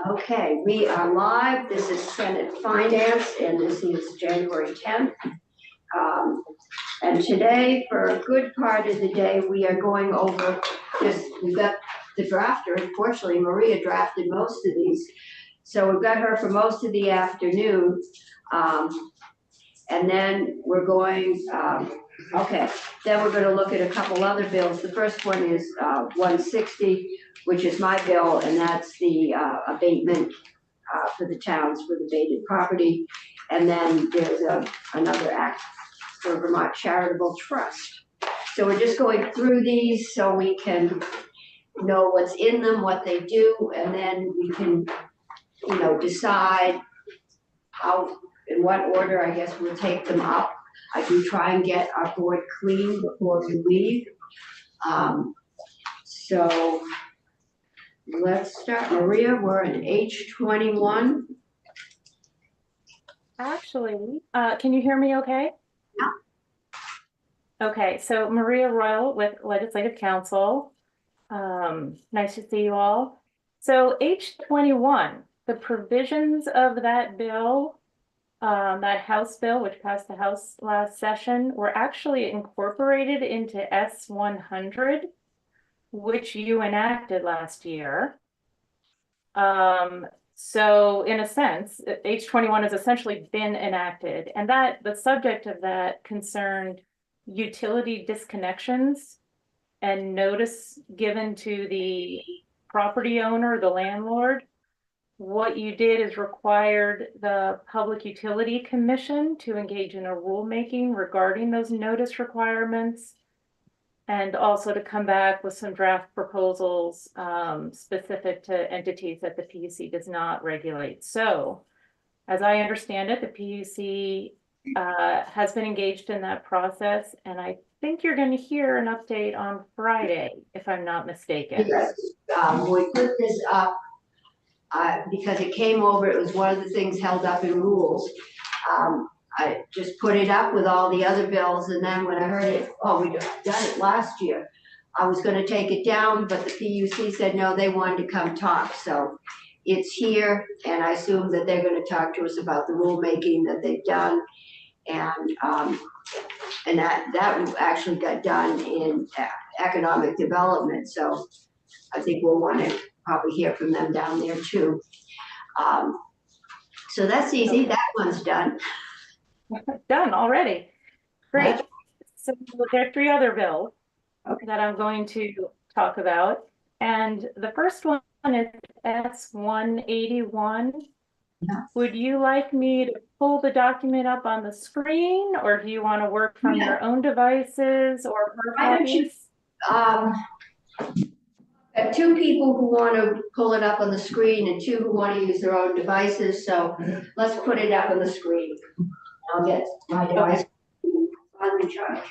Okay, we are live. This is Senate Finance, and this is January 10th. And today, for a good part of the day, we are going over we've got the drafter. Unfortunately, Maria drafted most of these. So we've got her for most of the afternoon. And then we're going, then we're gonna look at a couple other bills. The first one is 160, which is my bill, and that's the abatement for the towns with abated property. And then there's another act for Vermont Charitable Trust. So we're just going through these so we can know what's in them, what they do, and then we can, decide how, in what order, I guess, we'll take them up. I do try and get our board clean before we leave. So let's start. Maria, we're at H21. Actually, can you hear me okay? Yeah. Okay, so Maria Royal with Legislative Council. Nice to see you all. So H21, the provisions of that bill, that House bill, which passed the House last session, were actually incorporated into S100, which you enacted last year. So in a sense, H21 has essentially been enacted, and that the subject of that concerned utility disconnections and notice given to the property owner, the landlord. What you did is required the Public Utility Commission to engage in a rulemaking regarding those notice requirements, and also to come back with some draft proposals specific to entities that the PUC does not regulate. So, as I understand it, the PUC has been engaged in that process, and I think you're going to hear an update on Friday, if I'm not mistaken. Yes, we put this up because it came over. It was one of the things held up in rules. I just put it up with all the other bills, and then when I heard it, we'd done it last year, I was going to take it down, but the PUC said no, they wanted to come talk. So it's here, and I assume that they're going to talk to us about the rulemaking that they've done, and that actually got done in economic development. So I think we'll want to probably hear from them down there too. So that's easy. That one's done. Done already. Great. Right. So there are three other bills that I'm going to talk about. And the first one is S181. Yeah. Would you like me to pull the document up on the screen, or do you want to work from your own devices or hard copies? Two people who want to pull it up on the screen and two who want to use their own devices. So let's put it up on the screen. I'll get my device. I'm in charge.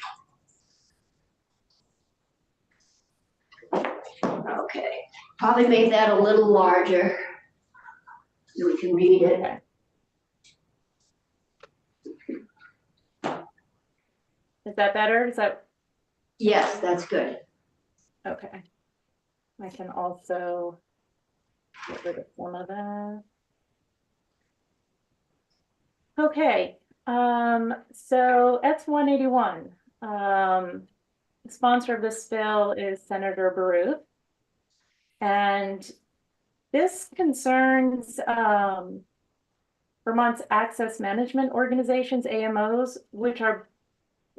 Okay, probably made that a little larger so we can read it. Okay. Is that better? Is that? Yes, that's good. Okay. I can also get rid of some of that. Okay. So S181, the sponsor of this bill is Senator Baruth. And this concerns Vermont's access management organizations, AMOs, which are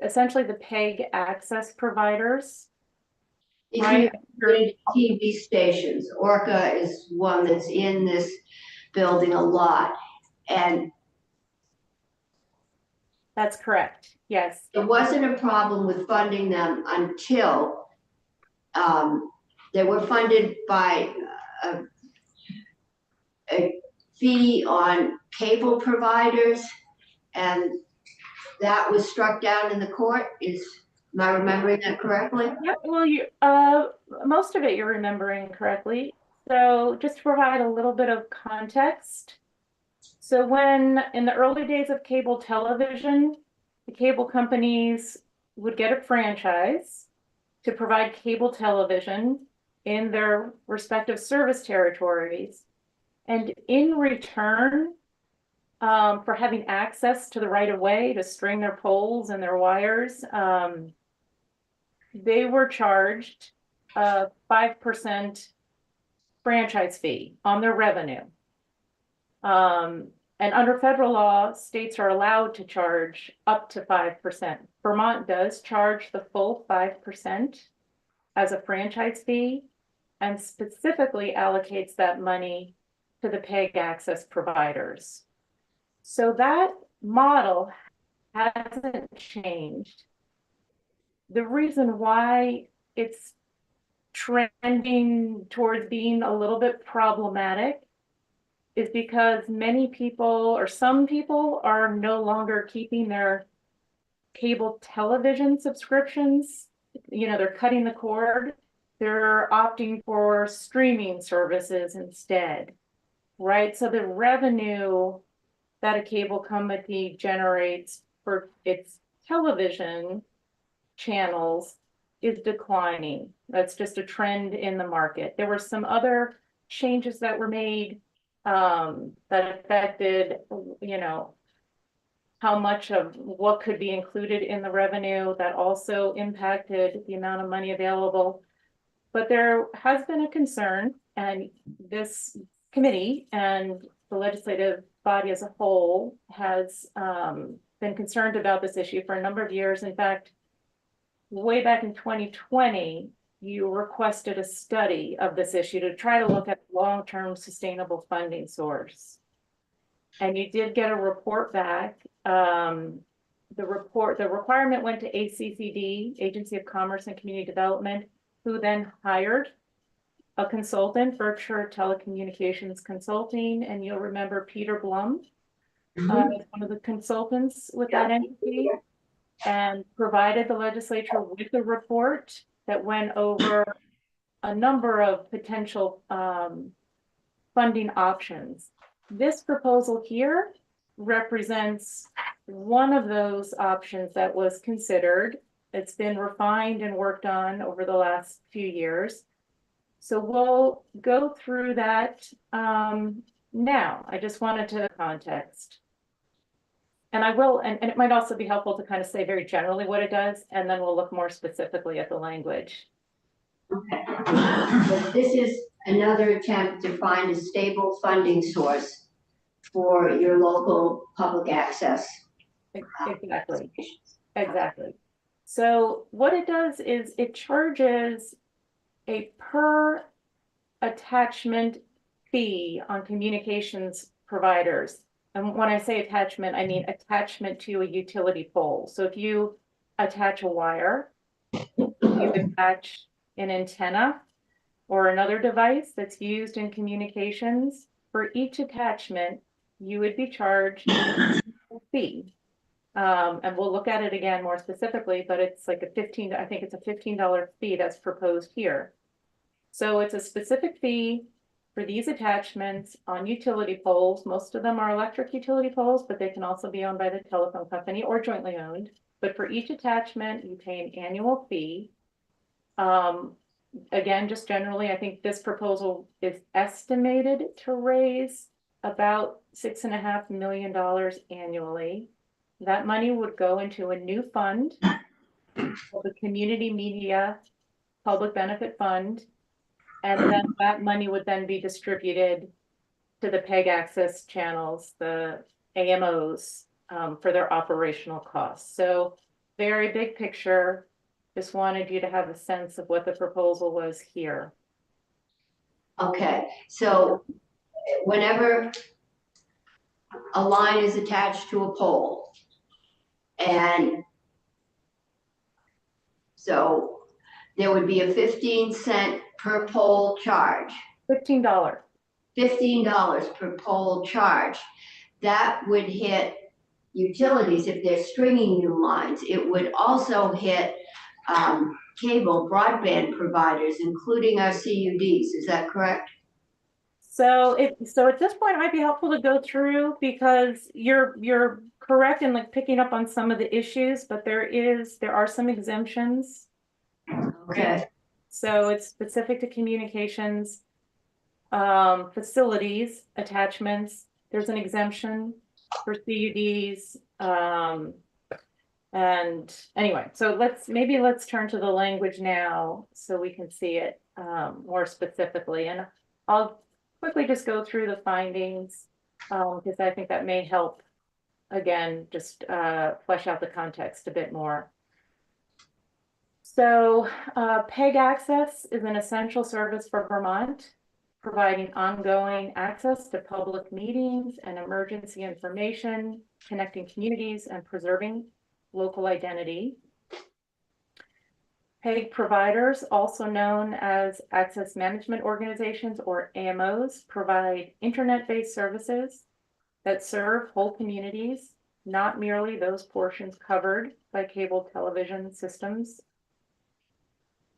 essentially the PEG access providers. Right. TV stations. Orca is one that's in this building a lot. And that's correct. Yes. There wasn't a problem with funding them until they were funded by a fee on cable providers, and that was struck down in the court. Am I remembering that correctly? Yeah, well, most of it you're remembering correctly. So just to provide a little bit of context. So when in the early days of cable television, the cable companies would get a franchise to provide cable television in their respective service territories. And in return, for having access to the right of way to string their poles and their wires, they were charged a 5% franchise fee on their revenue. And under federal law, states are allowed to charge up to 5%. Vermont does charge the full 5% as a franchise fee and specifically allocates that money to the PEG access providers. So that model hasn't changed. The reason why it's trending towards being a little bit problematic is because many people, or some people, are no longer keeping their cable television subscriptions. You know, they're cutting the cord. They're opting for streaming services instead, right? So the revenue that a cable company generates for its television channels is declining. That's just a trend in the market. There were some other changes that were made that affected, you know, how much of what could be included in the revenue that also impacted the amount of money available. But there has been a concern, and this committee and the legislative body as a whole has been concerned about this issue for a number of years. In fact, way back in 2020, you requested a study of this issue to try to look at long-term sustainable funding source. And you did get a report back. The requirement went to ACCD, Agency of Commerce and Community Development, who then hired a consultant, Berkshire Telecommunications Consulting, and you'll remember Peter Blum, one of the consultants with that entity, and provided the legislature with a report that went over a number of potential funding options. This proposal here represents one of those options that was considered. It's been refined and worked on over the last few years. So we'll go through that now. I just wanted to context. And I will, and it might also be helpful to kind of say very generally what it does, and then we'll look more specifically at the language. Okay. So this is another attempt to find a stable funding source for your local public access. Exactly. Exactly. So what it does is it charges a per attachment fee on communications providers. And when I say attachment, I mean attachment to a utility pole. So if you attach a wire, you attach an antenna or another device that's used in communications, for each attachment, you would be charged a fee. And we'll look at it again more specifically, but it's like I think it's a $15 fee that's proposed here. So it's a specific fee for these attachments on utility poles. Most of them are electric utility poles, but they can also be owned by the telephone company or jointly owned. But for each attachment, you pay an annual fee. Again, just generally, I think this proposal is estimated to raise about $6.5 million annually. That money would go into a new fund called the Community Media Public Benefit Fund. And then that money would then be distributed to the PEG access channels, the AMOs, for their operational costs. So very big picture, just wanted you to have a sense of what the proposal was here. Okay, so whenever a line is attached to a pole, and so there would be a 15-cent per pole charge. $15. $15 per pole charge. That would hit utilities if they're stringing new lines. It would also hit cable broadband providers, including our CUDs. Is that correct? So at this point, it might be helpful to go through, because you're correct in like picking up on some of the issues, but there are some exemptions. Okay. So it's specific to communications, facilities, attachments. There's an exemption for CUDs. And anyway, so let's turn to the language now so we can see it more specifically. And I'll quickly just go through the findings because I think that may help, again, just flesh out the context a bit more. So PEG access is an essential service for Vermont, providing ongoing access to public meetings and emergency information, connecting communities and preserving local identity. PEG providers, also known as Access Management Organizations or AMOs, provide internet-based services that serve whole communities, not merely those portions covered by cable television systems.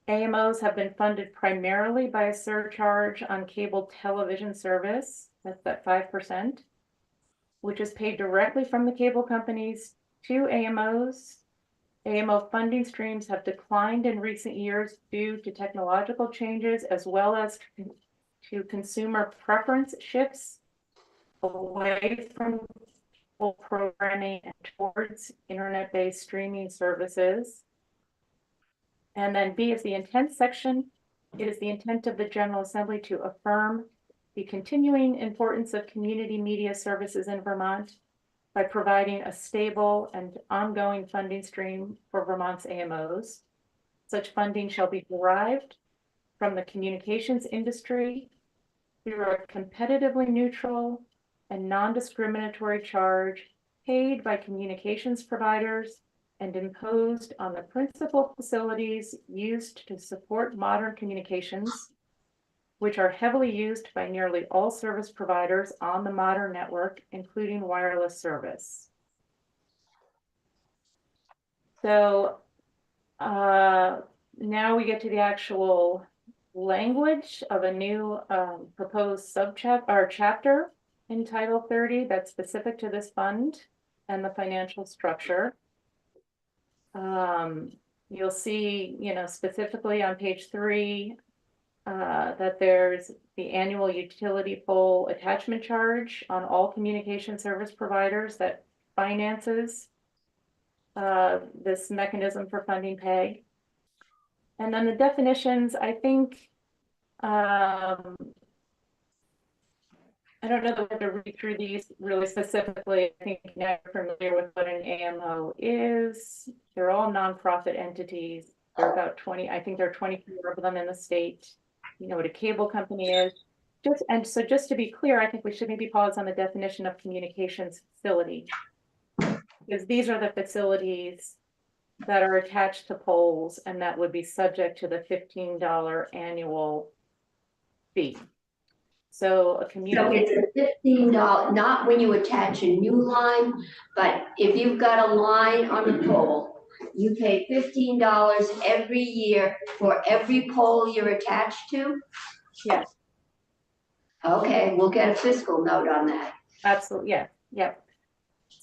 AMOs have been funded primarily by a surcharge on cable television service, that's at 5%, which is paid directly from the cable companies to AMOs. AMO funding streams have declined in recent years due to technological changes as well as to consumer preference shifts away from programming and towards internet-based streaming services. And then B is the intent section. It is the intent of the General Assembly to affirm the continuing importance of community media services in Vermont by providing a stable and ongoing funding stream for Vermont's AMOs. Such funding shall be derived from the communications industry through a competitively neutral and non-discriminatory charge paid by communications providers and imposed on the principal facilities used to support modern communications, which are heavily used by nearly all service providers on the modern network, including wireless service. So now we get to the actual language of a new proposed chapter in Title 30 that's specific to this fund and the financial structure. You'll see, specifically on page 3, that there's the annual utility pole attachment charge on all communication service providers that finances this mechanism for funding PEG. And then the definitions, I think, I don't know that I have to read through these really specifically. I think you're familiar with what an AMO is. They're all nonprofit entities. There are about 20, I think there are 24 of them in the state. You know what a cable company is. Just to be clear, I think we should maybe pause on the definition of communications facility. Because these are the facilities that are attached to poles and that would be subject to the $15 annual fee. So a community. So it's a $15, not when you attach a new line, but if you've got a line on a pole, you pay $15 every year for every pole you're attached to? Yes. Okay, we'll get a fiscal note on that. Absolutely, yeah, yeah.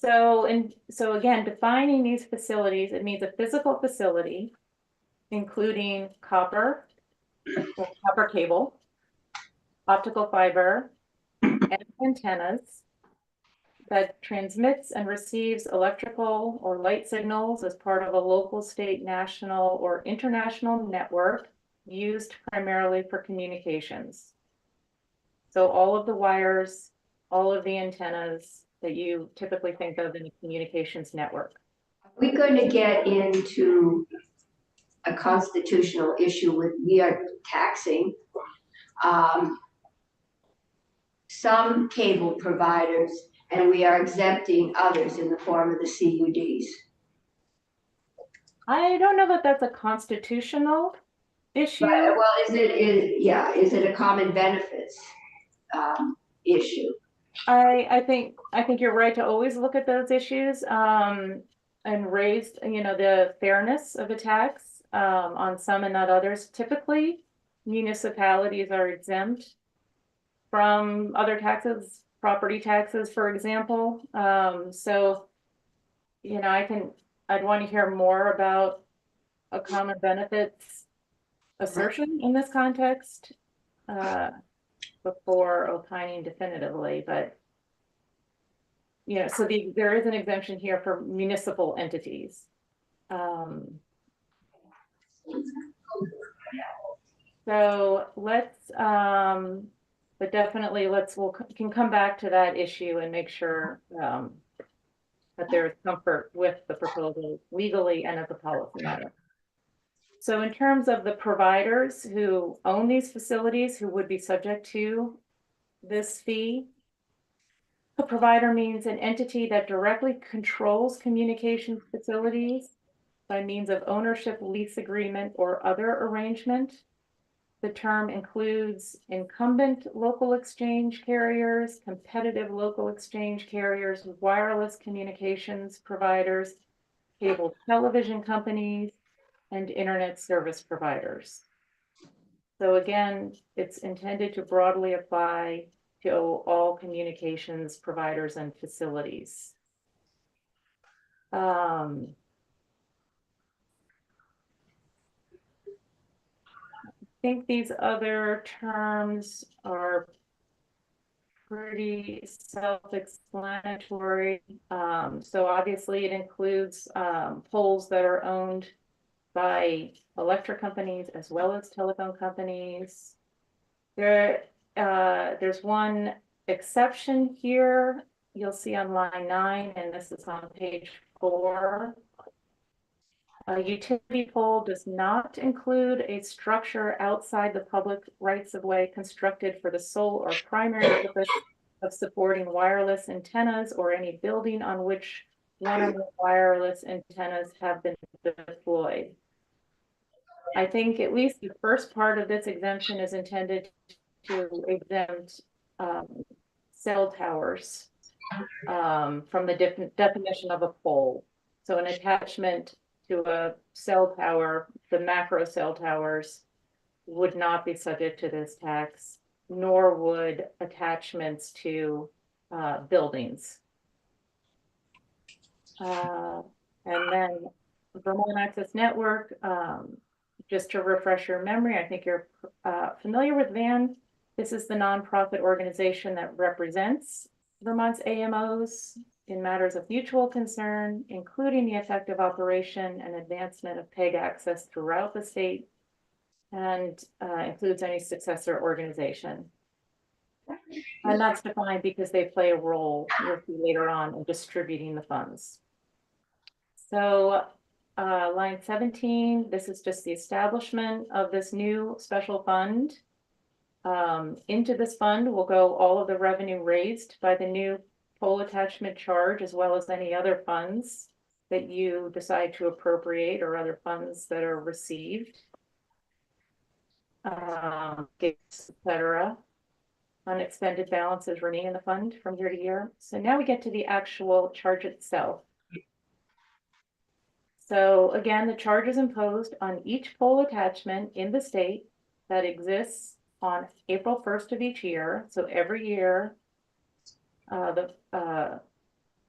So again, defining these facilities, it means a physical facility, including copper cable, optical fiber, and antennas that transmits and receives electrical or light signals as part of a local, state, national, or international network used primarily for communications. So all of the wires, all of the antennas that you typically think of in a communications network. Are we going to get into a constitutional issue with, we are taxing some cable providers and we are exempting others in the form of the CUDs? I don't know that that's a constitutional issue. Right, well, is it a common benefits issue? I think you're right to always look at those issues and raise, the fairness of a tax on some and not others. Typically, municipalities are exempt from other taxes, property taxes, for example. So, I'd want to hear more about a common benefits assertion in this context, before opining definitively, but so there is an exemption here for municipal entities. So let's, but definitely can come back to that issue and make sure, that there is comfort with the proposal legally and as a policy matter. So in terms of the providers who own these facilities who would be subject to this fee, a provider means an entity that directly controls communication facilities by means of ownership, lease agreement, or other arrangement. The term includes incumbent local exchange carriers, competitive local exchange carriers, wireless communications providers, cable television companies, and internet service providers. So again, it's intended to broadly apply to all communications providers and facilities. I think these other terms are pretty self-explanatory. So obviously it includes poles that are owned by electric companies as well as telephone companies. There's one exception here you'll see on line 9, and this is on page 4. A utility pole does not include a structure outside the public rights-of-way constructed for the sole or primary purpose of supporting wireless antennas or any building on which one or more wireless antennas have been deployed. I think at least the first part of this exemption is intended to exempt cell towers from the definition of a pole. So an attachment to a cell tower, the macro cell towers, would not be subject to this tax, nor would attachments to buildings. And then Vermont Access Network, just to refresh your memory, I think you're familiar with VAN. This is the nonprofit organization that represents Vermont's AMOs in matters of mutual concern, including the effective operation and advancement of PEG access throughout the state, and includes any successor organization. And that's defined because they play a role, you'll see later on, in distributing the funds. So line 17, this is just the establishment of this new special fund. Into this fund will go all of the revenue raised by the new pole attachment charge, as well as any other funds that you decide to appropriate or other funds that are received, gifts, etc. Unexpended balances remain in the fund from year to year. So now we get to the actual charge itself. So again, the charge is imposed on each pole attachment in the state that exists on April 1st of each year. So every year, the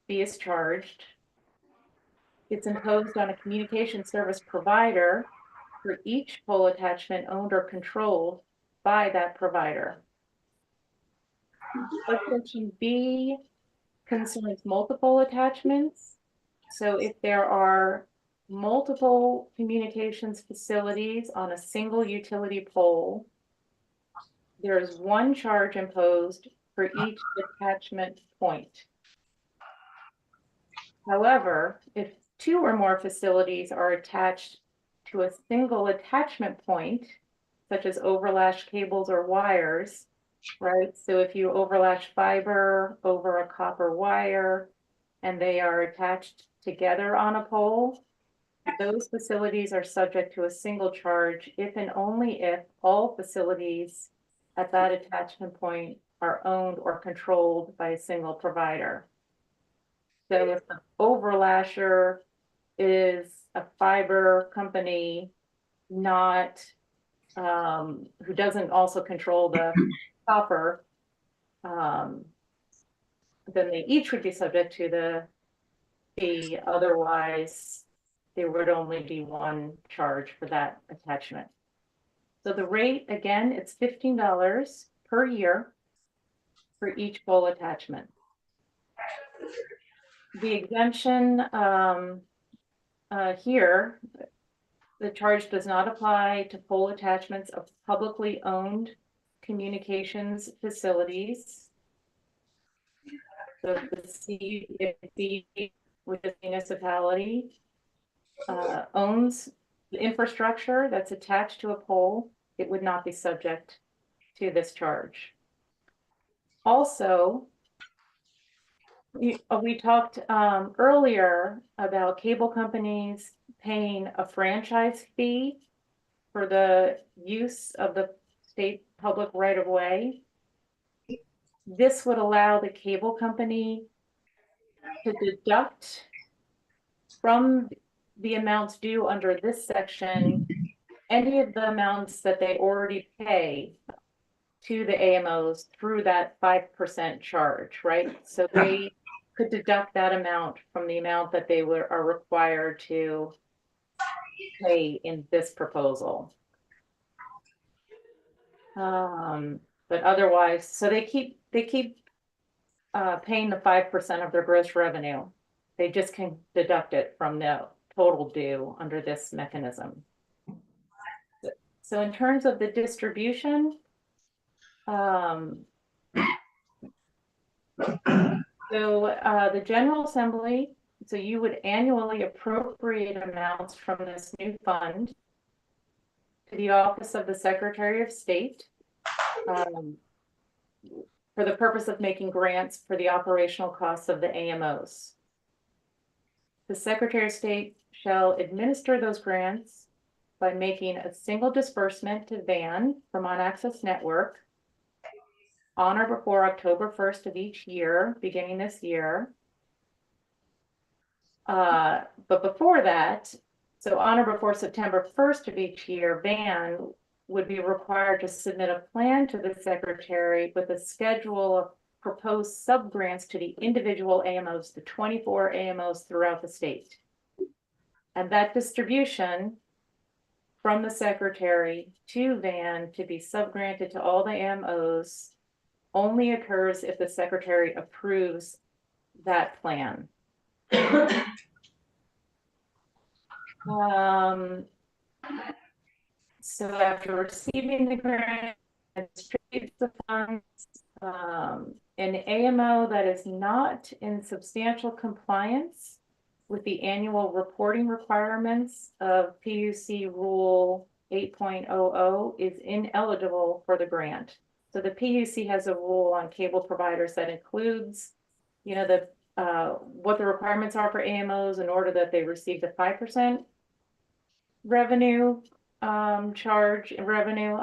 fee is charged. It's imposed on a communication service provider for each pole attachment owned or controlled by that provider. Subsection B concerns multiple attachments. So if there are multiple communications facilities on a single utility pole, there is one charge imposed for each attachment point. However, if 2 or more facilities are attached to a single attachment point, such as overlash cables or wires, right? So if you overlash fiber over a copper wire and they are attached together on a pole, those facilities are subject to a single charge if and only if all facilities at that attachment point are owned or controlled by a single provider. So if the overlasher is a fiber company, not who doesn't also control the copper, then they each would be subject to the fee. Otherwise, there would only be one charge for that attachment. So the rate, again, it's $15 per year for each pole attachment. The exemption, here, the charge does not apply to pole attachments of publicly owned communications facilities. So the CFC, which is municipality, owns the infrastructure that's attached to a pole, it would not be subject to this charge. Also, we talked earlier about cable companies paying a franchise fee for the use of the state public right of way. This would allow the cable company to deduct from the amounts due under this section any of the amounts that they already pay to the AMOs through that 5% charge, right? So they could deduct that amount from the amount that they are required to pay in this proposal. But otherwise, so they keep paying the 5% of their gross revenue. They just can deduct it from the total due under this mechanism. So in terms of the distribution, the General Assembly, so you would annually appropriate amounts from this new fund to the Office of the Secretary of State for the purpose of making grants for the operational costs of the AMOs. The Secretary of State shall administer those grants by making a single disbursement to VAN, Vermont Access Network, on or before October 1st of each year, beginning this year. But before that, so on or before September 1st of each year, VAN would be required to submit a plan to the Secretary with a schedule of proposed subgrants to the individual AMOs, the 24 AMOs throughout the state. And that distribution from the Secretary to VAN to be subgranted to all the AMOs only occurs if the Secretary approves that plan. So after receiving the grant and distributes the funds, an AMO that is not in substantial compliance with the annual reporting requirements of PUC Rule 8.00 is ineligible for the grant. So the PUC has a rule on cable providers that includes, you know, the what the requirements are for AMOs in order that they receive the 5% revenue charge revenue,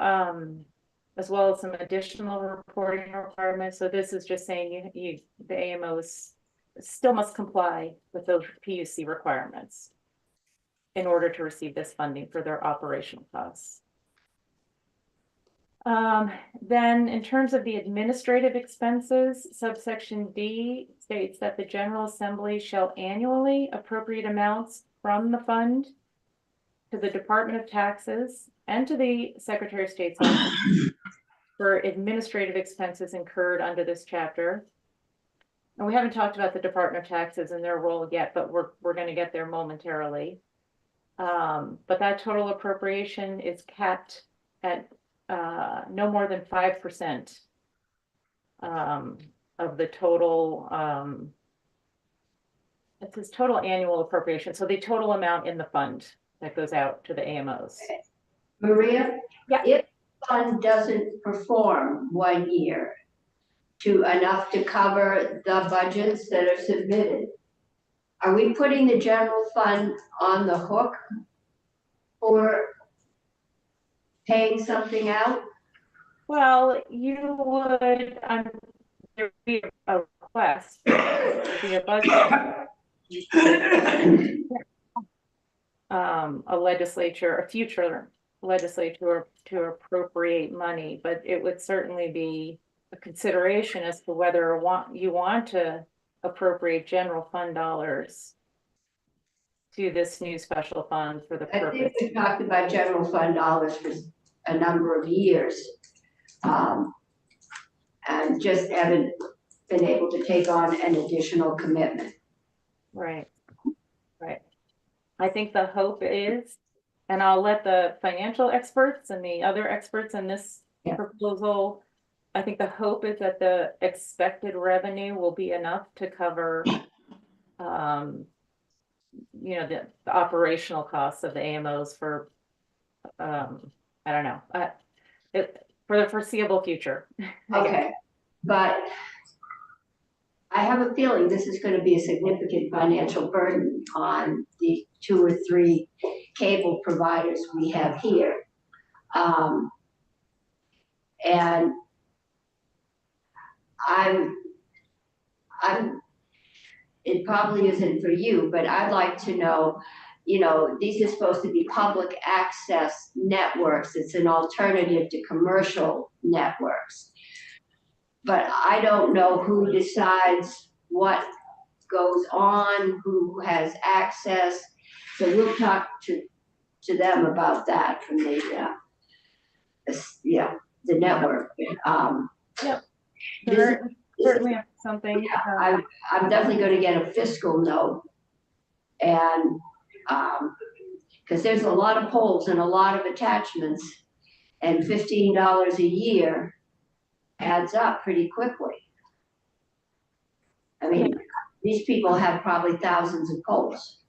as well as some additional reporting requirements. So this is just saying the AMOs still must comply with those PUC requirements in order to receive this funding for their operational costs. Then in terms of the administrative expenses, subsection D states that the General Assembly shall annually appropriate amounts from the fund to the Department of Taxes and to the Secretary of State's office for administrative expenses incurred under this chapter. And we haven't talked about the Department of Taxes and their role yet, but we're going to get there momentarily. But that total appropriation is capped at no more than 5% of the total. It says total annual appropriation, so the total amount in the fund that goes out to the AMOs. Maria? Yeah. If the fund doesn't perform 1 year to enough to cover the budgets that are submitted, are we putting the general fund on the hook for paying something out? Well, you would, there would be a request, there would be a budget. A future legislature to appropriate money, but it would certainly be a consideration as to whether you want to appropriate general fund dollars to this new special fund for the I purpose. think we talked about general fund dollars for a number of years. And just haven't been able to take on an additional commitment. Right, right. I think the hope is, and I'll let the financial experts and the other experts in this Yeah. proposal, I think the hope is that the expected revenue will be enough to cover, the operational costs of the AMOs for, I don't know, for the foreseeable future. I guess. Okay, but I have a feeling this is gonna be a significant financial burden on the 2 or 3 cable providers we have here. And it probably isn't for you, but I'd like to know, these are supposed to be public access networks. It's an alternative to commercial networks. But I don't know who decides what goes on, who has access. So we'll talk to them about that from the network. Yep. This Certainly something. I'm definitely gonna get a fiscal note. And, cause there's a lot of poles and a lot of attachments, and $15 a year adds up pretty quickly. I mean, these people have probably thousands of poles.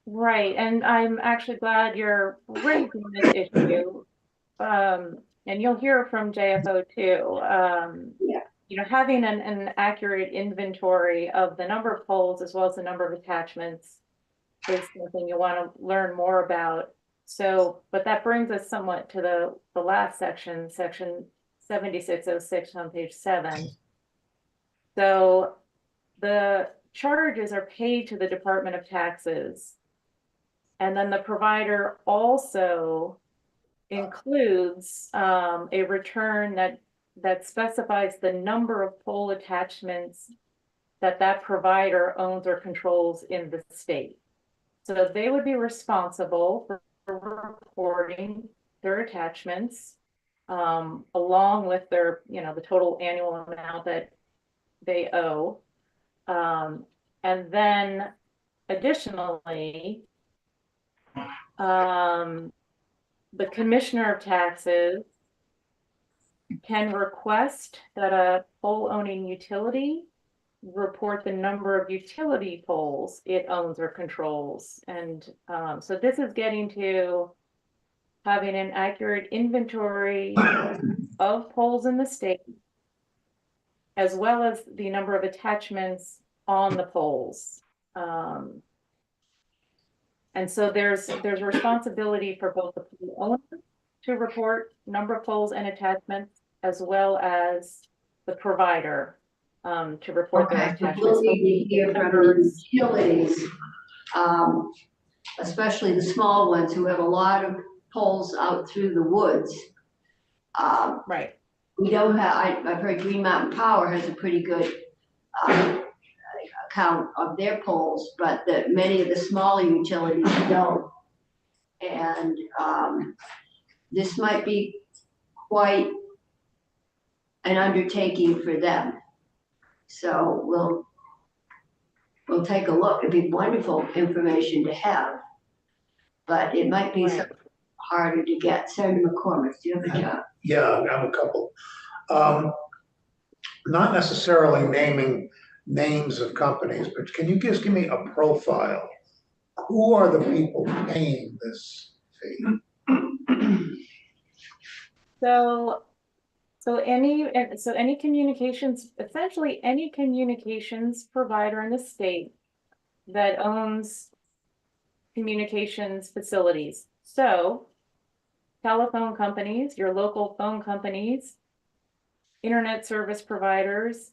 Right, and I'm actually glad you're raising this issue. And you'll hear from JFO too. Yeah. Having an accurate inventory of the number of poles as well as the number of attachments is something you want to learn more about. So, but that brings us somewhat to the last section 7606 on page 7. So the charges are paid to the Department of Taxes. And then the provider also includes a return that specifies the number of pole attachments that provider owns or controls in the state. So they would be responsible for reporting their attachments along with their, the total annual amount that they owe. And then additionally, the commissioner of taxes can request that a pole owning utility report the number of utility poles it owns or controls. And so this is getting to having an accurate inventory of poles in the state, as well as the number of attachments on the poles. And so there's responsibility for both the pole owner to report number of poles and attachments, as well as the provider to report their attachments. We'll need to hear from the utilities, especially the small ones who have a lot of poles out through the woods. Right. We don't have, I've heard Green Mountain Power has a pretty good count of their poles, but many of the smaller utilities don't. And this might be quite an undertaking for them. So we'll take a look. It'd be wonderful information to have, but it might be something harder to get. Senator McCormick, do you have a job? Yeah, I have a couple. Not necessarily naming names of companies, but can you just give me a profile? Who are the people paying this fee? So any communications, essentially any communications provider in the state that owns communications facilities. So telephone companies, your local phone companies, internet service providers,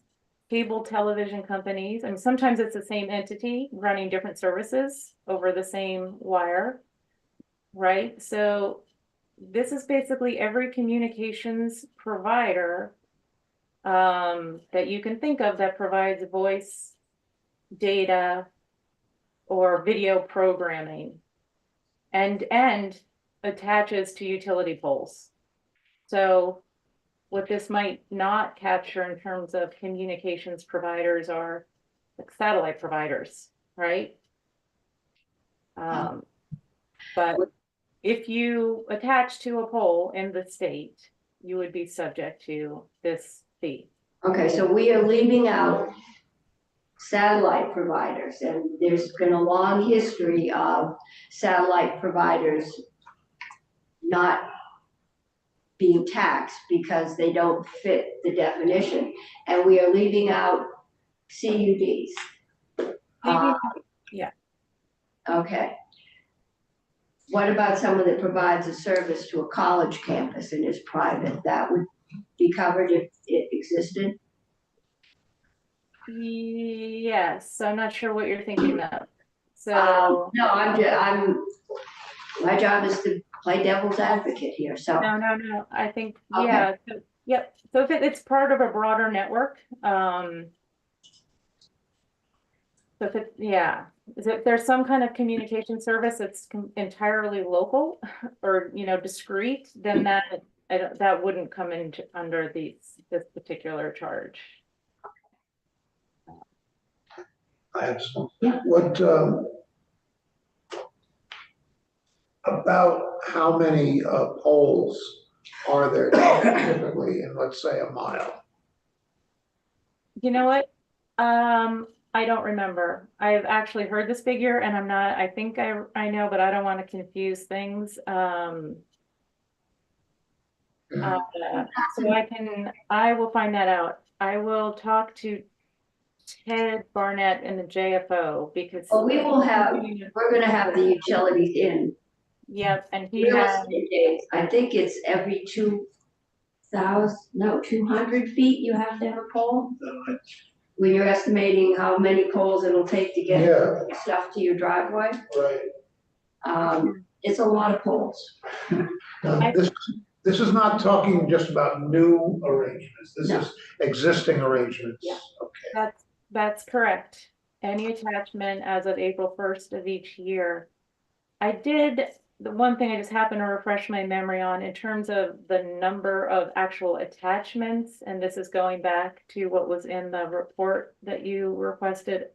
cable television companies, and sometimes it's the same entity running different services over the same wire, right? So this is basically every communications provider that you can think of that provides voice, data, or video programming and attaches to utility poles. So what this might not capture in terms of communications providers are like satellite providers, right? But if you attach to a pole in the state, you would be subject to this fee. Okay, so we are leaving out satellite providers, and there's been a long history of satellite providers not being taxed because they don't fit the definition, and we are leaving out CUDs. Maybe, Okay. What about someone that provides a service to a college campus and is private? That would be covered if it existed? yes, I'm not sure what you're thinking of. So, No, my job is to play devil's advocate here, so. no, I think, Okay. yeah, yep. So if it's part of a broader network, so if there's some kind of communication service that's entirely local or, discrete, then that wouldn't come into under this particular charge. I have some. Yeah. What, about how many poles are there typically in, let's say, a mile? You know what? I don't remember. I've actually heard this figure and I think I know, but I don't want to confuse things. So I will find that out. I will talk to Ted Barnett and the JFO because. Well, we're gonna have the utilities in. Yep, and he Real has, estate days, I think it's every 200 feet you have to have a pole. When you're estimating how many poles it'll take to get Yeah, stuff to your driveway, right. it's a lot of poles. Now, this is not talking just about new arrangements. This No. is existing arrangements. Yeah. Okay. that's correct. Any attachment as of April 1st of each year. The one thing I just happened to refresh my memory on in terms of the number of actual attachments, and this is going back to what was in the report that you requested.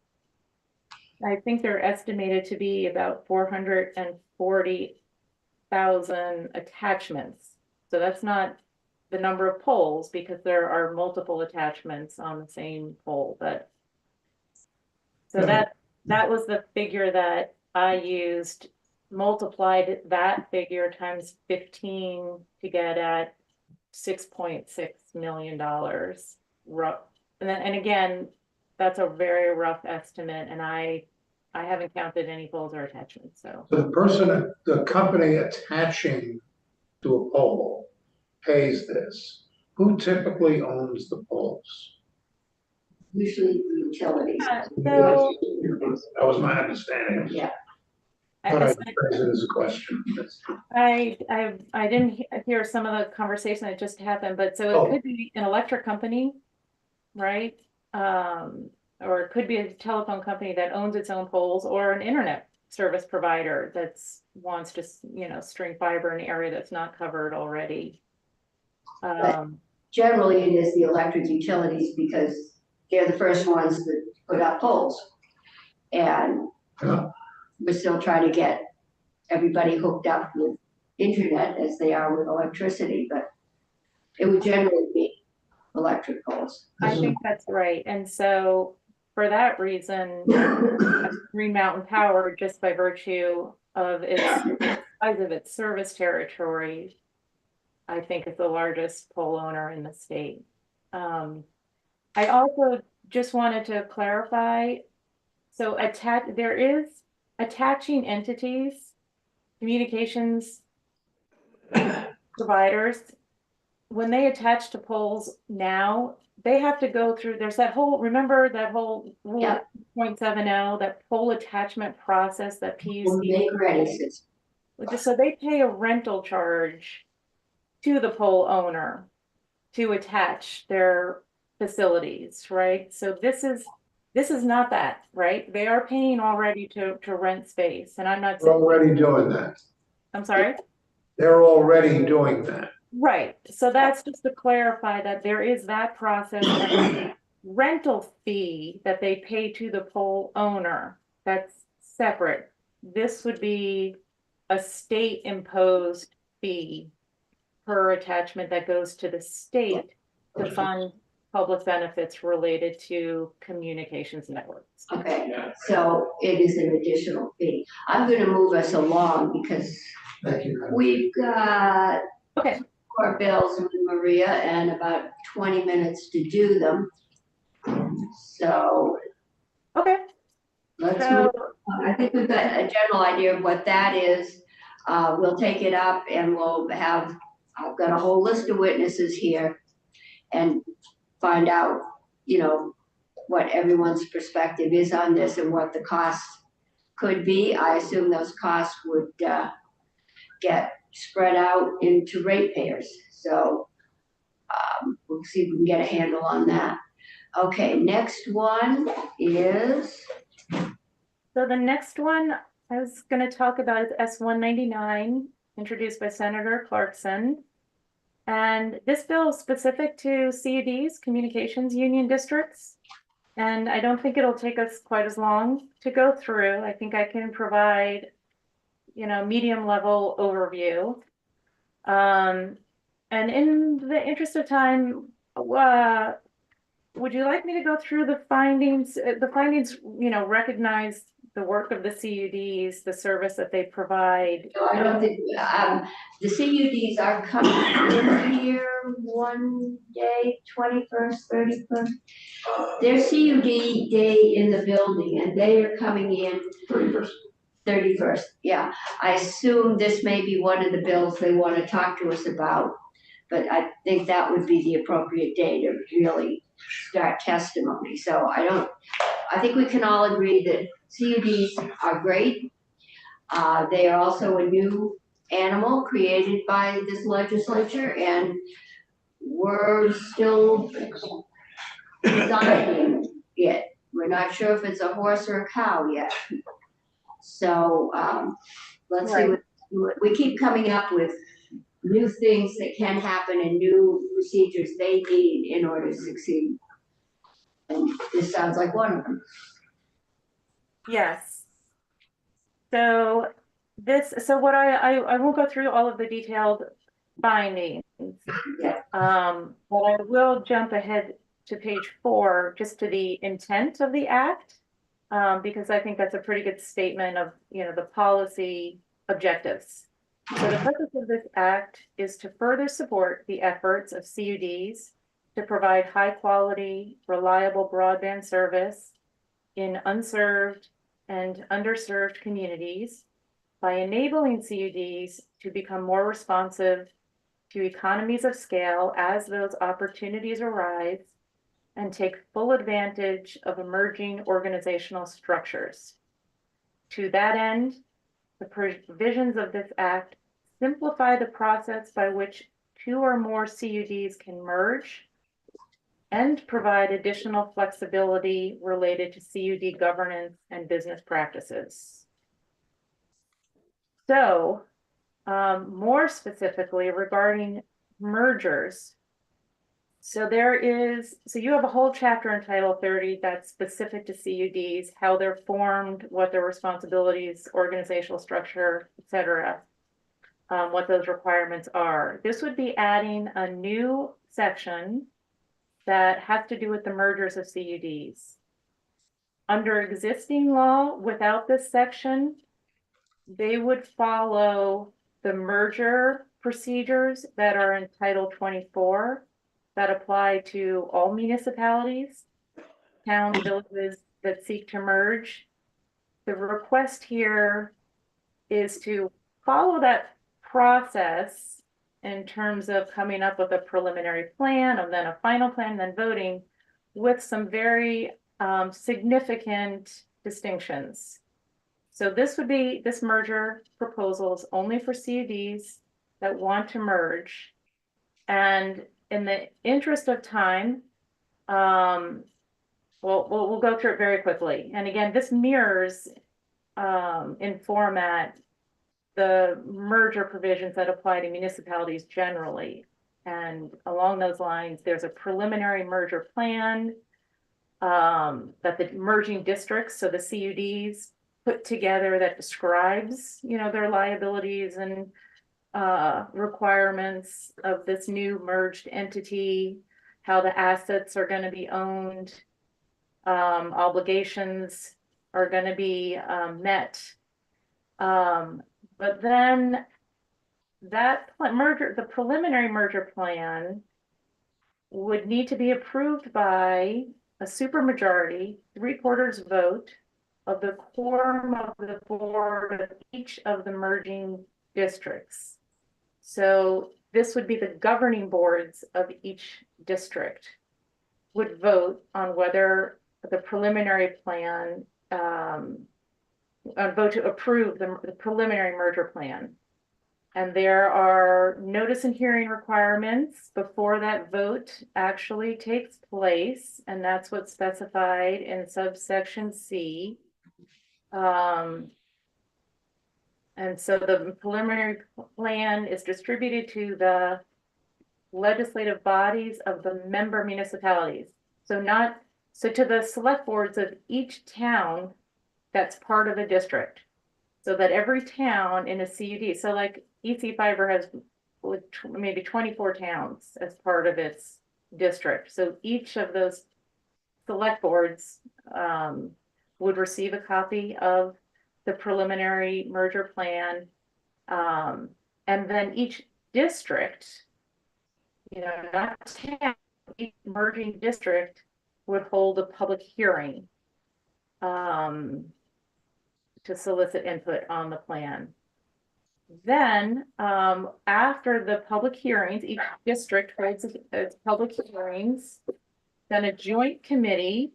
I think they're estimated to be about 440,000 attachments. So that's not the number of poles because there are multiple attachments on the same pole, but. So that was the figure that I used, multiplied that figure times 15 to get at $6.6 million rough. And again, that's a very rough estimate, and I haven't counted any poles or attachments, so. The company attaching to a pole pays this. Who typically owns the poles? Usually the utilities. So That was my understanding. Yeah, But I phrase it as a question. I didn't hear some of the conversation that just happened, but so Oh. it could be an electric company, right? Or it could be a telephone company that owns its own poles, or an internet service provider that's wants to, string fiber in an area that's not covered already. generally it is the electric utilities because they're the first ones that put up poles. And Yeah. we're still trying to get everybody hooked up with internet as they are with electricity, but it would generally be electric poles. I think that's right. And so for that reason, Green Mountain Power, just by virtue of its size of its service territory, I think is the largest pole owner in the state. I also just wanted to clarify, so there is attaching entities, communications providers, when they attach to poles now, they have to go through, there's that whole, remember that whole rule Yeah. 0.70, that pole attachment process that Or PUC. make ready system. So they pay a rental charge to the pole owner to attach their facilities, right? So this is not that, right? They are paying already to rent space, and I'm not They're saying, already doing that. I'm sorry? They're already doing that. Right, so that's just to clarify that there is that process and rental fee that they pay to the pole owner, that's separate. This would be a state imposed fee per attachment that goes to the state to fund public benefits related to communications networks. Okay, so it is an additional fee. I'm gonna move us along because Thank you, Madam. we've got Okay, four bills with Maria and about 20 minutes to do them. So okay, let's so, move. I think we've got a general idea of what that is. We'll take it up and I've got a whole list of witnesses here and find out, what everyone's perspective is on this and what the cost could be. I assume those costs would get spread out into ratepayers. So we'll see if we can get a handle on that. Okay, next one is, so the next one I was gonna talk about is S-199, introduced by Senator Clarkson. And this bill is specific to CUDs, communications union districts. And I don't think it'll take us quite as long to go through. I think I can provide, medium level overview. And in the interest of time, would you like me to go through the findings? The findings, recognize the work of the CUDs, the service that they provide. no, I don't think, the CUDs are coming in here one day, 21st, 31st. There's CUD day in the building and they are coming in 31st, yeah. I assume this may be one of the bills they want to talk to us about, but I think that would be the appropriate day to really start testimony. So I think we can all agree that CUDs are great. They are also a new animal created by this legislature and we're still designing it. We're not sure if it's a horse or a cow yet. So, let's see, we keep coming up with new things that can happen and new procedures they need in order to succeed. And this sounds like one of them. Yes. So what I won't go through all of the detailed findings. Yeah. But I will jump ahead to page 4, just to the intent of the act. Because I think that's a pretty good statement of, the policy objectives. So the purpose of this act is to further support the efforts of CUDs to provide high quality, reliable broadband service in unserved and underserved communities by enabling CUDs to become more responsive to economies of scale as those opportunities arise and take full advantage of emerging organizational structures. To that end, the provisions of this act simplify the process by which 2 or more CUDs can merge and provide additional flexibility related to CUD governance and business practices. So, more specifically regarding mergers, so you have a whole chapter in Title 30 that's specific to CUDs, how they're formed, what their responsibilities, organizational structure, et cetera, what those requirements are. This would be adding a new section that has to do with the mergers of CUDs. Under existing law, without this section, they would follow the merger procedures that are in Title 24 that apply to all municipalities, towns, villages that seek to merge. The request here is to follow that process in terms of coming up with a preliminary plan and then a final plan, then voting with some very significant distinctions. So this merger proposal is only for CUDs that want to merge. And in the interest of time, we'll go through it very quickly. And again, this mirrors in format the merger provisions that apply to municipalities generally. And along those lines, there's a preliminary merger plan that the merging districts, so the CUDs, put together that describes, their liabilities and requirements of this new merged entity, how the assets are going to be owned, obligations are going to be met. But then that merger, the preliminary merger plan would need to be approved by a supermajority, 3/4 vote of the quorum of the board of each of the merging districts. So this would be the governing boards of each district would vote on whether the preliminary plan, vote to approve the preliminary merger plan. And there are notice and hearing requirements before that vote actually takes place, and that's what's specified in subsection C. And so the preliminary plan is distributed to the legislative bodies of the member municipalities. So to the select boards of each town that's part of the district. So that every town in a CUD, so like EC Fiber has maybe 24 towns as part of its district. So each of those select boards would receive a copy of the preliminary merger plan. And then each district, not town, each merging district would hold a public hearing to solicit input on the plan. Then, after the public hearings, each district holds its public hearings, then a joint committee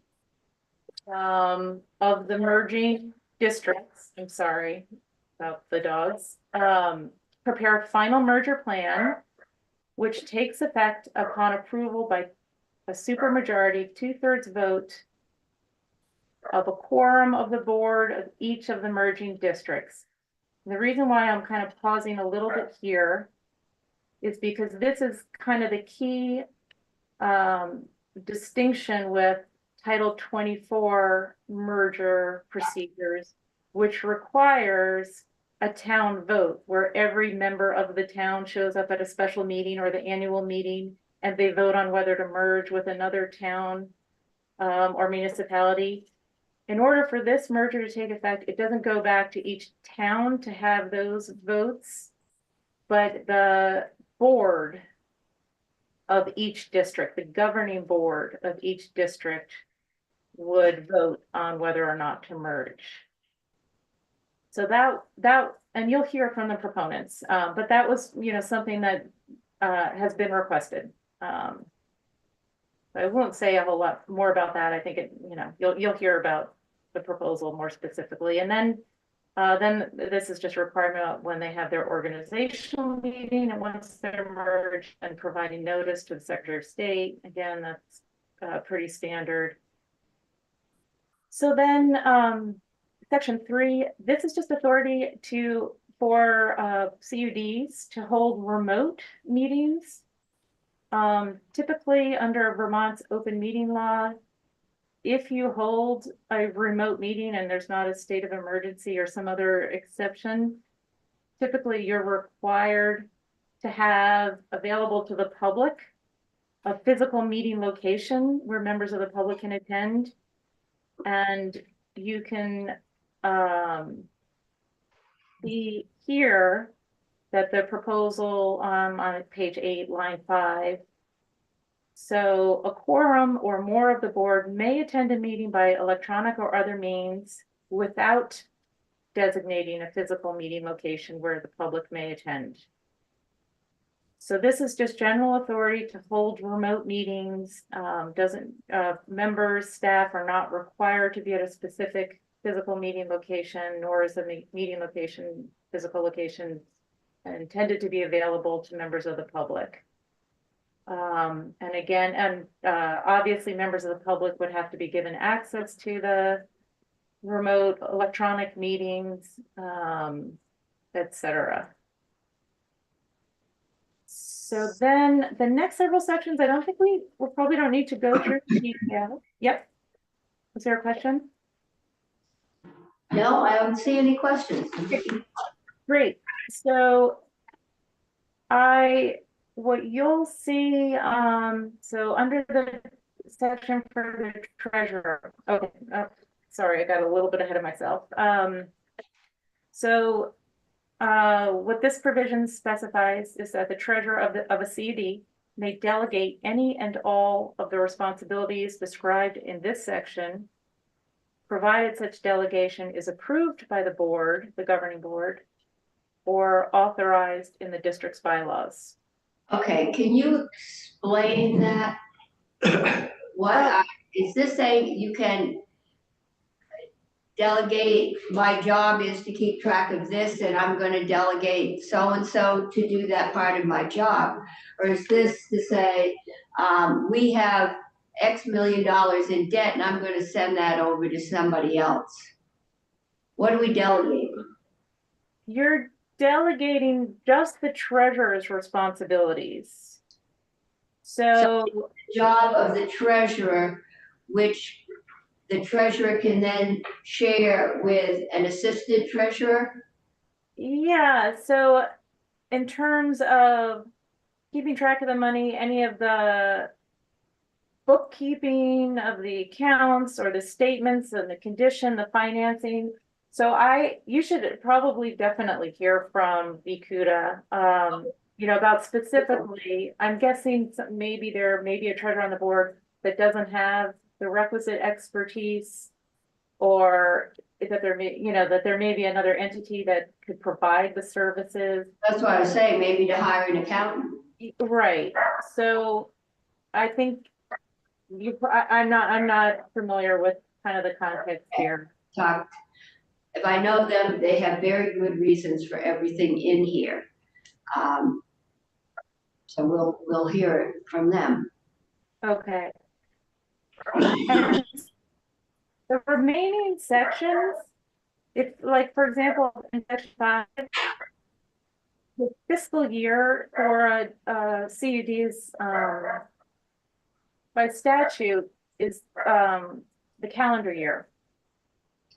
of the merging districts, I'm sorry about the dogs, prepare a final merger plan, which takes effect upon approval by a supermajority, 2/3 vote of a quorum of the board of each of the merging districts. The reason why I'm kind of pausing a little bit here is because this is kind of the key distinction with Title 24 merger procedures, which requires a town vote where every member of the town shows up at a special meeting or the annual meeting and they vote on whether to merge with another town or municipality. In order for this merger to take effect, it doesn't go back to each town to have those votes, but the board of each district, the governing board of each district would vote on whether or not to merge. So that, and you'll hear from the proponents, but that was, something that has been requested. I won't say a whole lot more about that. I think you'll hear about the proposal more specifically. And then this is just a requirement when they have their organizational meeting and once they're merged and providing notice to the Secretary of State. Again, that's pretty standard. So then Section 3, this is just authority for CUDs to hold remote meetings. Typically under Vermont's open meeting law, if you hold a remote meeting and there's not a state of emergency or some other exception, typically you're required to have available to the public a physical meeting location where members of the public can attend. And you can see here that the proposal on page 8, line 5. So a quorum or more of the board may attend a meeting by electronic or other means without designating a physical meeting location where the public may attend. So this is just general authority to hold remote meetings. Members, staff are not required to be at a specific physical meeting location, nor is the meeting location, physical location intended to be available to members of the public. Obviously members of the public would have to be given access to the remote electronic meetings. etc. So then the next several sections, I don't think we probably don't need to go through in detail. Yep. Was there a question? No, I don't see any questions. Great. So what you'll see, so under the section for the treasurer, okay, sorry, I got a little bit ahead of myself. So what this provision specifies is that the treasurer of a CUD may delegate any and all of the responsibilities described in this section, provided such delegation is approved by the board, the governing board, or authorized in the district's bylaws. Okay, can you explain that? What, is this saying you can delegate, my job is to keep track of this, and I'm gonna delegate so-and-so to do that part of my job? Or is this to say, we have X million dollars in debt, and I'm gonna send that over to somebody else? What are we delegating? You're delegating just the treasurer's responsibilities. So, Job of the treasurer, which the treasurer can then share with an assistant treasurer? yeah, so in terms of keeping track of the money, any of the bookkeeping of the accounts or the statements and the condition, the financing. So you should probably definitely hear from Vikuda, about specifically, I'm guessing maybe there may be a treasurer on the board that doesn't have the requisite expertise, or that there may be another entity that could provide the services. That's what I was saying, maybe to hire an accountant. Right, so I think I'm not familiar with kind of the context here. Talked, if I know them, they have very good reasons for everything in here. So we'll hear it from them. Okay. And the remaining sections, if like, for example, in section 5, the fiscal year for CUDs by statute is the calendar year.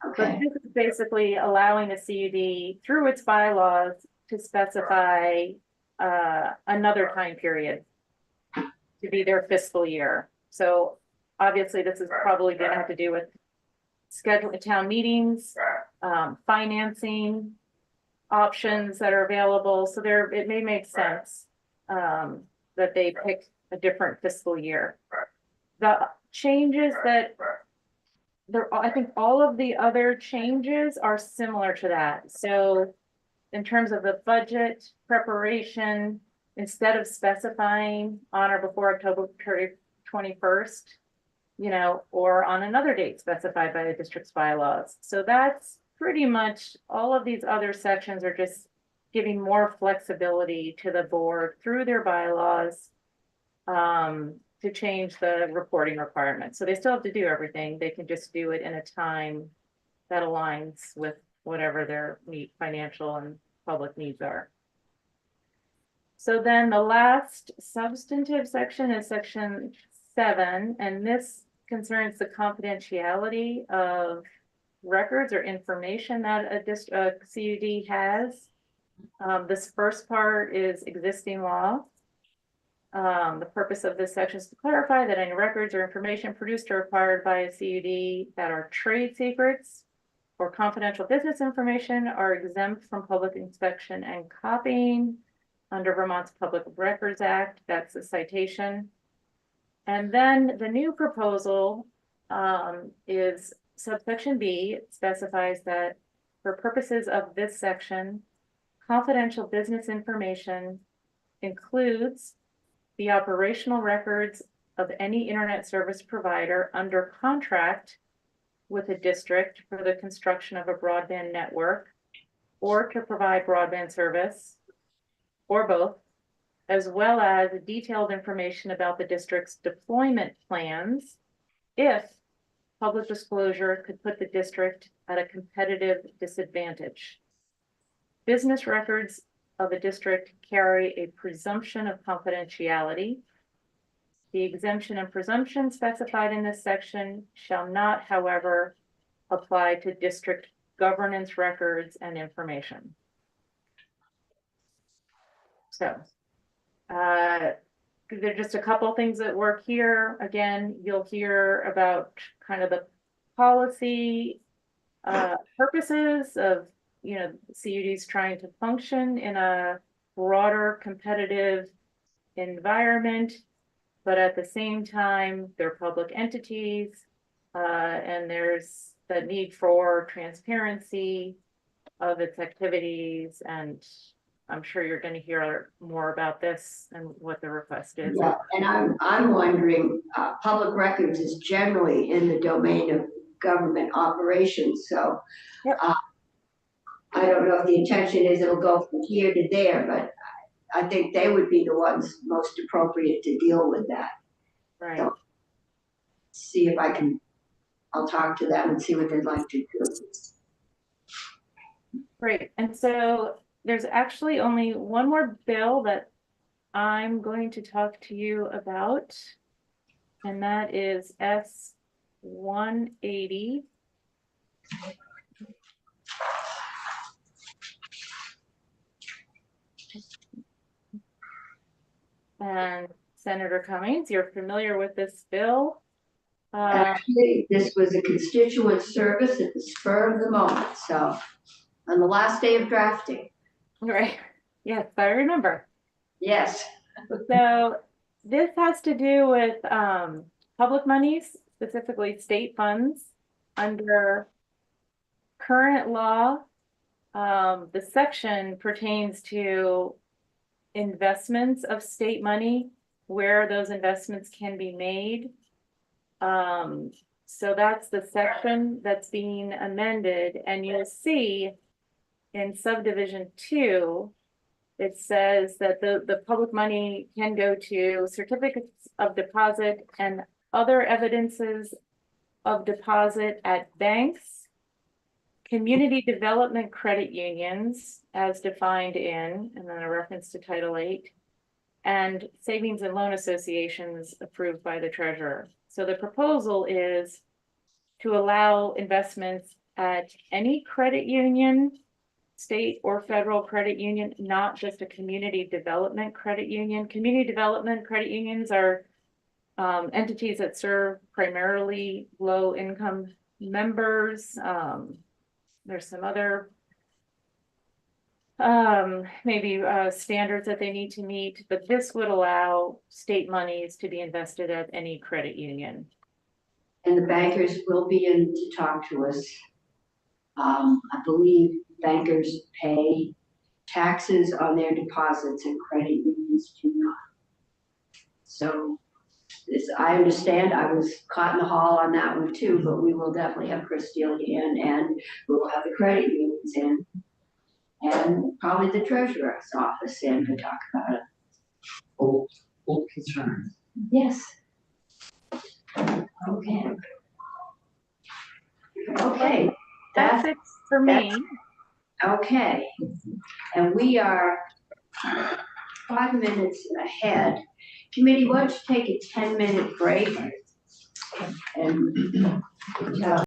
But Okay, this is basically allowing the CUD through its bylaws to specify another time period to be their fiscal year. So obviously this is probably gonna have to do with scheduling town meetings, financing options that are available. So it may make sense that they pick a different fiscal year. The changes that I think all of the other changes are similar to that. So in terms of the budget preparation, instead of specifying on or before October 21st, or on another date specified by the district's bylaws. So that's pretty much all of these other sections are just giving more flexibility to the board through their bylaws to change the reporting requirements. So they still have to do everything. They can just do it in a time that aligns with whatever their financial and public needs are. So then the last substantive section is section 7, and this concerns the confidentiality of records or information that a CUD has. This first part is existing law. The purpose of this section is to clarify that any records or information produced or acquired by a CUD that are trade secrets or confidential business information are exempt from public inspection and copying under Vermont's Public Records Act. That's a citation. And then the new proposal is subsection B. It specifies that for purposes of this section, confidential business information includes the operational records of any internet service provider under contract with a district for the construction of a broadband network or to provide broadband service, or both, as well as detailed information about the district's deployment plans if public disclosure could put the district at a competitive disadvantage. business records of a district carry a presumption of confidentiality. The exemption and presumption specified in this section shall not, however, apply to district governance records and information. So, there are just a couple things that work here. Again, you'll hear about kind of the policy purposes of, CUDs trying to function in a broader competitive environment, but at the same time, they're public entities, and there's the need for transparency of its activities, and I'm sure you're going to hear more about this and what the request is. Yeah, and I'm wondering, public records is generally in the domain of government operations, so. Yep. I don't know if the intention is it'll go from here to there, but I think they would be the ones most appropriate to deal with that. Right. So, see if I'll talk to them and see what they'd like to do. Great. And so there's actually only one more bill that I'm going to talk to you about, and that is S-180. And Senator Cummings, you're familiar with this bill? Actually, this was a constituent service at the spur of the moment, so on the last day of drafting. Right. Yes, I remember. Yes. So this has to do with public monies, specifically state funds under current law. The section pertains to investments of state money, where those investments can be made. So that's the section that's being amended, and you'll see in subdivision 2, it says that the public money can go to certificates of deposit and other evidences of deposit at banks, community development credit unions, as defined in, and then a reference to Title 8, and savings and loan associations approved by the treasurer. So the proposal is to allow investments at any credit union, state or federal credit union, not just a community development credit union. Community development credit unions are entities that serve primarily low-income members. There's some other maybe standards that they need to meet, but this would allow state monies to be invested at any credit union. And the bankers will be in to talk to us. I believe bankers pay taxes on their deposits and credit unions do not. So this, I understand, I was caught in the hall on that one too, but we will definitely have Chris Steele in, and we will have the credit unions in, and probably the treasurer's office in to talk about it. Old concern. Yes. Okay. Okay. That's it for me. Okay, and we are 5 minutes ahead. Committee, why don't you take a 10-minute break? And